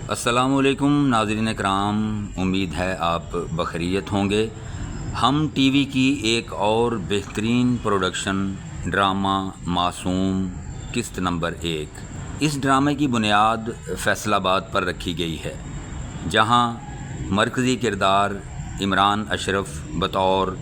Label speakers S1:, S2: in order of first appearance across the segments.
S1: السلام علیکم ناظرین کرام، امید ہے آپ بخیریت ہوں گے۔ ہم ٹی وی کی ایک اور بہترین پروڈکشن ڈرامہ معصوم قسط نمبر 1، اس ڈرامے کی بنیاد فیصل آباد پر رکھی گئی ہے، جہاں مرکزی کردار عمران اشرف بطور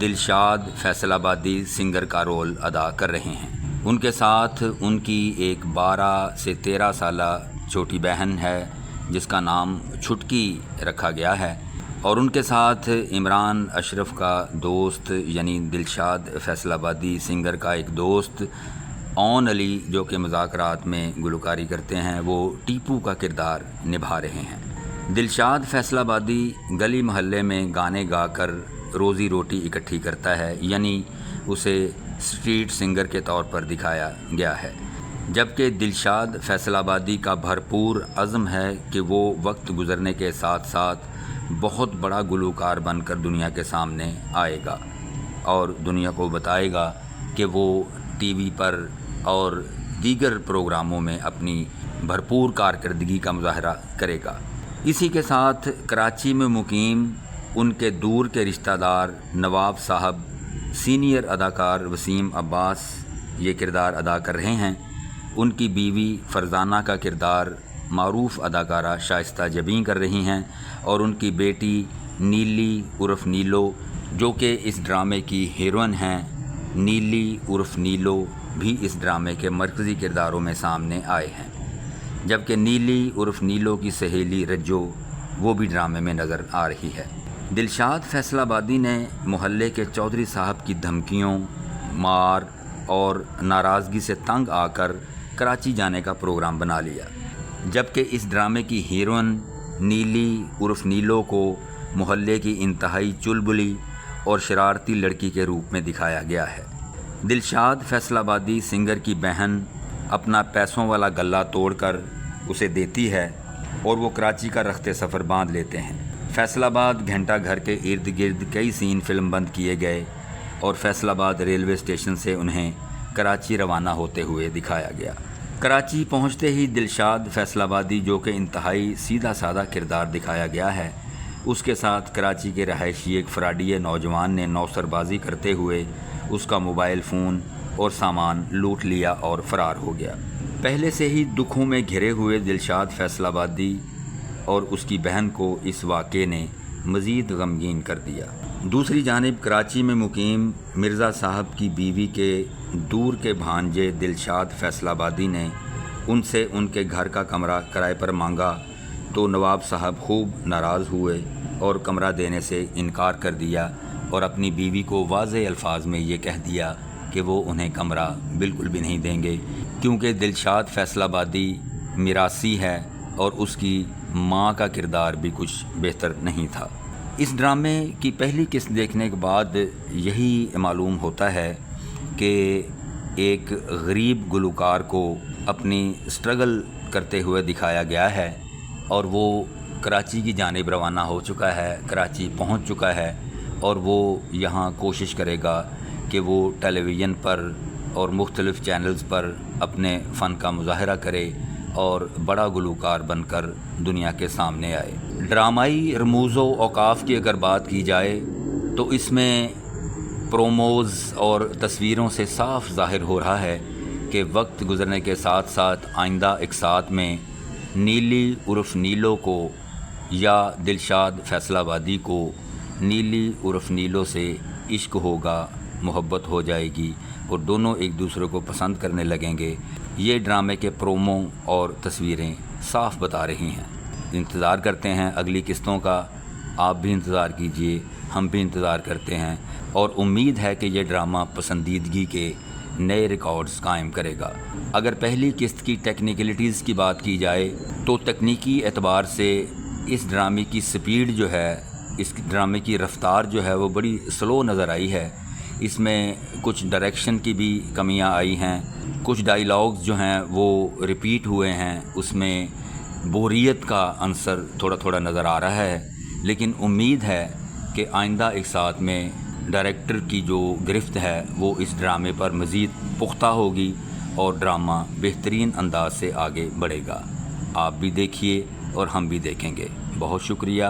S1: دلشاد فیصل آبادی سنگر کا رول ادا کر رہے ہیں۔ ان کے ساتھ ان کی ایک 12 سے 13 سالہ چھوٹی بہن ہے جس کا نام چھٹکی رکھا گیا ہے، اور ان کے ساتھ عمران اشرف کا دوست یعنی دلشاد فیصل آبادی سنگر کا ایک دوست اون علی، جو کہ مذاکرات میں گلوکاری کرتے ہیں، وہ ٹیپو کا کردار نبھا رہے ہیں۔ دلشاد فیصل آبادی گلی محلے میں گانے گا کر روزی روٹی اکٹھی کرتا ہے، یعنی اسے اسٹریٹ سنگر کے طور پر دکھایا گیا ہے، جبکہ دلشاد فیصل آبادی کا بھرپور عزم ہے کہ وہ وقت گزرنے کے ساتھ ساتھ بہت بڑا گلوکار بن کر دنیا کے سامنے آئے گا اور دنیا کو بتائے گا کہ وہ ٹی وی پر اور دیگر پروگراموں میں اپنی بھرپور کارکردگی کا مظاہرہ کرے گا۔ اسی کے ساتھ کراچی میں مقیم ان کے دور کے رشتہ دار نواب صاحب، سینئر اداکار وسیم عباس یہ کردار ادا کر رہے ہیں۔ ان کی بیوی فرزانہ کا کردار معروف اداکارہ شائستہ جبیں کر رہی ہیں، اور ان کی بیٹی نیلی عرف نیلو، جو کہ اس ڈرامے کی ہیروئن ہیں، نیلی عرف نیلو بھی اس ڈرامے کے مرکزی کرداروں میں سامنے آئے ہیں، جبکہ نیلی عرف نیلو کی سہیلی رجو وہ بھی ڈرامے میں نظر آ رہی ہے۔ دلشاد فیصل آبادی نے محلے کے چودھری صاحب کی دھمکیوں، مار اور ناراضگی سے تنگ آ کر کراچی جانے کا پروگرام بنا لیا، جبکہ اس ڈرامے کی ہیروئن نیلی عرف نیلو کو محلے کی انتہائی چلبلی اور شرارتی لڑکی کے روپ میں دکھایا گیا ہے۔ دلشاد فیصل آبادی سنگر کی بہن اپنا پیسوں والا گلہ توڑ کر اسے دیتی ہے اور وہ کراچی کا رخت سفر باندھ لیتے ہیں۔ فیصل آباد گھنٹہ گھر کے ارد گرد کئی سین فلم بند کیے گئے اور فیصل آباد ریلوے اسٹیشن سے انہیں کراچی روانہ ہوتے ہوئے دکھایا گیا۔ کراچی پہنچتے ہی دلشاد فیصل آبادی، جو کہ انتہائی سیدھا سادہ کردار دکھایا گیا ہے، اس کے ساتھ کراچی کے رہائشی ایک فراڈی نوجوان نے نوسر بازی کرتے ہوئے اس کا موبائل فون اور سامان لوٹ لیا اور فرار ہو گیا۔ پہلے سے ہی دکھوں میں گھرے ہوئے دلشاد فیصل آبادی اور اس کی بہن کو اس واقعے نے مزید غمگین کر دیا۔ دوسری جانب کراچی میں مقیم مرزا صاحب کی بیوی کے دور کے بھانجے دلشاد فیصل آبادی نے ان سے ان کے گھر کا کمرہ کرائے پر مانگا تو نواب صاحب خوب ناراض ہوئے اور کمرہ دینے سے انکار کر دیا، اور اپنی بیوی کو واضح الفاظ میں یہ کہہ دیا کہ وہ انہیں کمرہ بالکل بھی نہیں دیں گے، کیونکہ دلشاد فیصل آبادی میراثی ہے اور اس کی ماں کا کردار بھی کچھ بہتر نہیں تھا۔ اس ڈرامے کی پہلی قسط دیکھنے کے بعد یہی معلوم ہوتا ہے کہ ایک غریب گلوکار کو اپنی سٹرگل کرتے ہوئے دکھایا گیا ہے، اور وہ کراچی کی جانب روانہ ہو چکا ہے، کراچی پہنچ چکا ہے، اور وہ یہاں کوشش کرے گا کہ وہ ٹیلی ویژن پر اور مختلف چینلز پر اپنے فن کا مظاہرہ کرے اور بڑا گلوکار بن کر دنیا کے سامنے آئے۔ ڈرامائی رموز و اوقاف کی اگر بات کی جائے تو اس میں پروموز اور تصویروں سے صاف ظاہر ہو رہا ہے کہ وقت گزرنے کے ساتھ ساتھ آئندہ اقساط میں نیلی عرف نیلو کو یا دلشاد فیصل آبادی کو نیلی عرف نیلو سے عشق ہوگا، محبت ہو جائے گی، اور دونوں ایک دوسرے کو پسند کرنے لگیں گے۔ یہ ڈرامے کے پرومو اور تصویریں صاف بتا رہی ہیں۔ انتظار کرتے ہیں اگلی قسطوں کا، آپ بھی انتظار کیجئے، ہم بھی انتظار کرتے ہیں، اور امید ہے کہ یہ ڈرامہ پسندیدگی کے نئے ریکارڈز قائم کرے گا۔ اگر پہلی قسط کی ٹیکنیکلٹیز کی بات کی جائے تو تکنیکی اعتبار سے اس ڈرامے کی سپیڈ جو ہے، اس ڈرامے کی رفتار جو ہے وہ بڑی سلو نظر آئی ہے۔ اس میں کچھ ڈائریکشن کی بھی کمیاں آئی ہیں، کچھ ڈائیلاگز جو ہیں وہ ریپیٹ ہوئے ہیں، اس میں بوریت کا عنصر تھوڑا تھوڑا نظر آ رہا ہے، لیکن امید ہے کہ آئندہ اقساط میں ڈائریکٹر کی جو گرفت ہے وہ اس ڈرامے پر مزید پختہ ہوگی اور ڈرامہ بہترین انداز سے آگے بڑھے گا۔ آپ بھی دیکھیے، اور ہم بھی دیکھیں گے. بہت شکریہ.